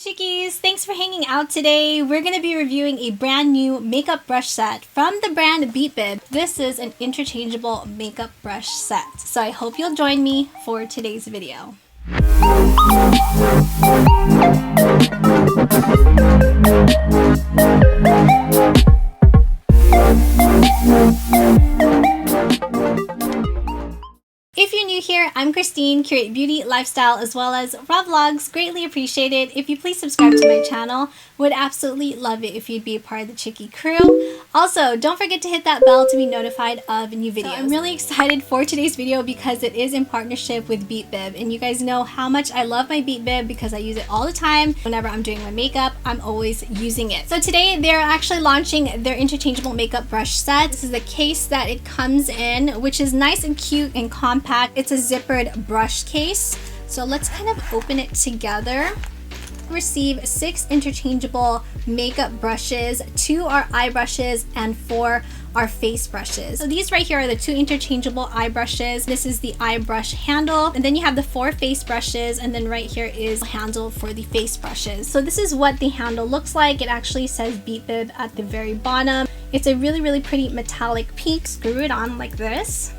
Chickies, thanks for hanging out today. We're going to be reviewing a brand new makeup brush set from the brand Beat Bib. This is an interchangeable makeup brush set. So I hope you'll join me for today's video. If you're new here, I'm Christine, curate beauty, lifestyle, as well as raw vlogs. Greatly appreciate it. If you please subscribe to my channel, would absolutely love it if you'd be a part of the Chickie crew. Also, don't forget to hit that bell to be notified of new videos. So I'm really excited for today's video because it is in partnership with Beat Bib, and you guys know how much I love my Beat Bib because I use it all the time. Whenever I'm doing my makeup, I'm always using it. So today they're actually launching their interchangeable makeup brush set. This is the case that it comes in, which is nice and cute and compact. It's a zippered brush case. So let's kind of open it together. Receive 6 interchangeable makeup brushes, 2 are eye brushes, and 4 are face brushes. So these right here are the 2 interchangeable eye brushes. This is the eye brush handle, and then you have the 4 face brushes, and then right here is a handle for the face brushes. So this is what the handle looks like. It actually says Beat Bib at the very bottom. It's a really pretty metallic pink. Screw it on like this.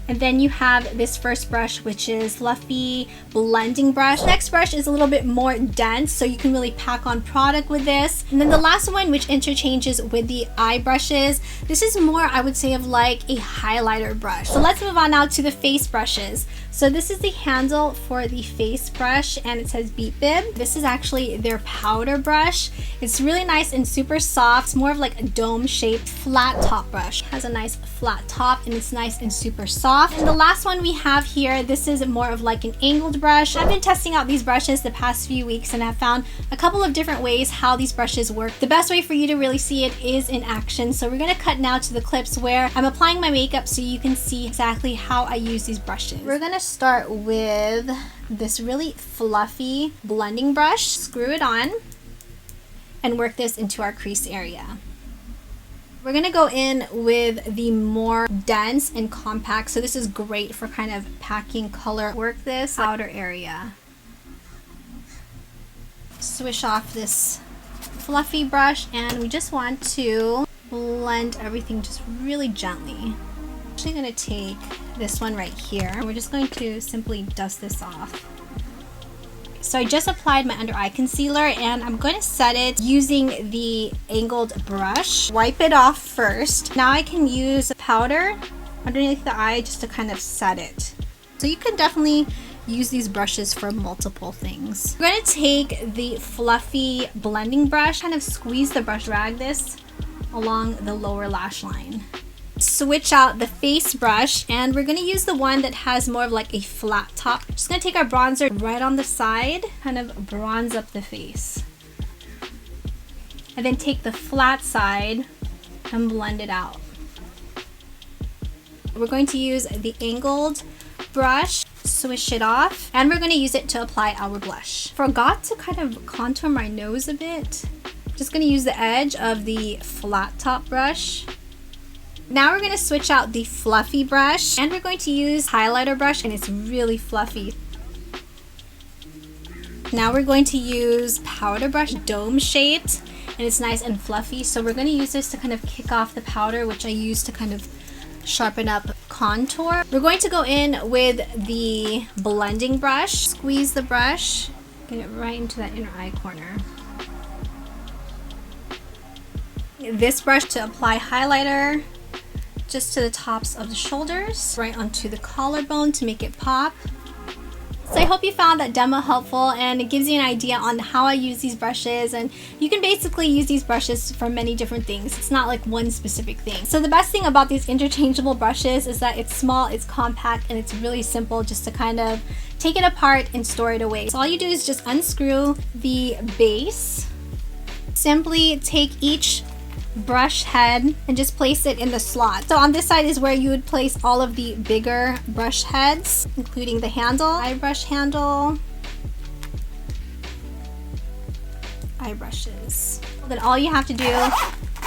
And then you have this first brush, which is fluffy blending brush. Next brush is a little bit more dense, so you can really pack on product with this. And then the last one, which interchanges with the eye brushes. This is more, I would say, of like a highlighter brush. So let's move on now to the face brushes. So this is the handle for the face brush, and it says Beat Bib. This is actually their powder brush. It's really nice and super soft. It's more of like a dome-shaped flat top brush. It has a nice flat top, and it's nice and super soft. And the last one we have here, this is more of like an angled brush. I've been testing out these brushes the past few weeks, and I've found a couple of different ways how these brushes work. The best way for you to really see it is in action. So we're gonna cut now to the clips where I'm applying my makeup so you can see exactly how I use these brushes. We're gonna start with this really fluffy blending brush. Screw it on and work this into our crease area. We're gonna go in with the more dense and compact. So this is great for kind of packing color. Work this outer area. Swish off this fluffy brush, and we just want to blend everything just really gently. I'm actually gonna take this one right here. We're just going to simply dust this off. So I just applied my under eye concealer, and I'm going to set it using the angled brush. Wipe it off first. Now I can use powder underneath the eye just to kind of set it. So you can definitely use these brushes for multiple things. We're going to take the fluffy blending brush, kind of squeeze the brush, drag this along the lower lash line. Switch out the face brush, and we're going to use the one that has more of like a flat top. Just going to take our bronzer right on the side, kind of bronze up the face, and then take the flat side and blend it out. We're going to use the angled brush, swish it off, and we're going to use it to apply our blush. Forgot to kind of contour my nose a bit. Just going to use the edge of the flat top brush. Now we're going to switch out the fluffy brush, and we're going to use highlighter brush, and it's really fluffy. Now we're going to use powder brush, dome shaped, and it's nice and fluffy. So we're going to use this to kind of kick off the powder, which I use to kind of sharpen up contour. We're going to go in with the blending brush, squeeze the brush, get it right into that inner eye corner. This brush to apply highlighter just to the tops of the shoulders, right onto the collarbone to make it pop. So I hope you found that demo helpful, and it gives you an idea on how I use these brushes, and you can basically use these brushes for many different things. It's not like one specific thing. So the best thing about these interchangeable brushes is that it's small, it's compact, and it's really simple just to kind of take it apart and store it away. So all you do is just unscrew the base, simply take each brush head and just place it in the slot. So on this side is where you would place all of the bigger brush heads, including the handle, eye brush handle, eye brushes. Then all you have to do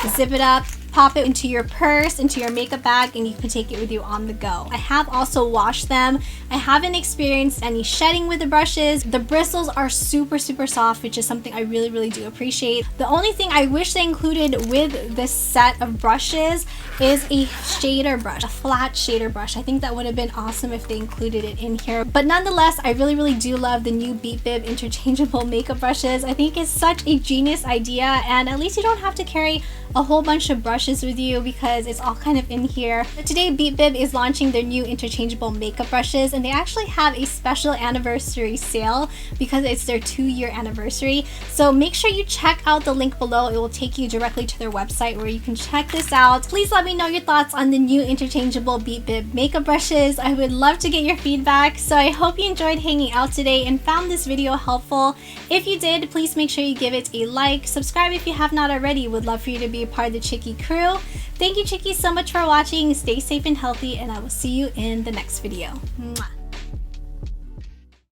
is zip it up pop it into your purse, into your makeup bag, and you can take it with you on the go. I have also washed them. I haven't experienced any shedding with the brushes. The bristles are super soft, which is something I really do appreciate. The only thing I wish they included with this set of brushes is a shader brush, a flat shader brush. I think that would have been awesome if they included it in here. But nonetheless, I really do love the new Beat Bib interchangeable makeup brushes. I think it's such a genius idea, and at least you don't have to carry a whole bunch of brushes with you because it's all kind of in here. But today Beat Bib is launching their new interchangeable makeup brushes, and they actually have a special anniversary sale because it's their 2-year anniversary. So make sure you check out the link below. It will take you directly to their website where you can check this out. Please let me know your thoughts on the new interchangeable Beat Bib makeup brushes. I would love to get your feedback. So I hope you enjoyed hanging out today and found this video helpful. If you did, please make sure you give it a like. Subscribe if you have not already. Would love for you to be a part of the Chicky crew. Thank you, Chickies, so much for watching. Stay safe and healthy, and I will see you in the next video. Mwah.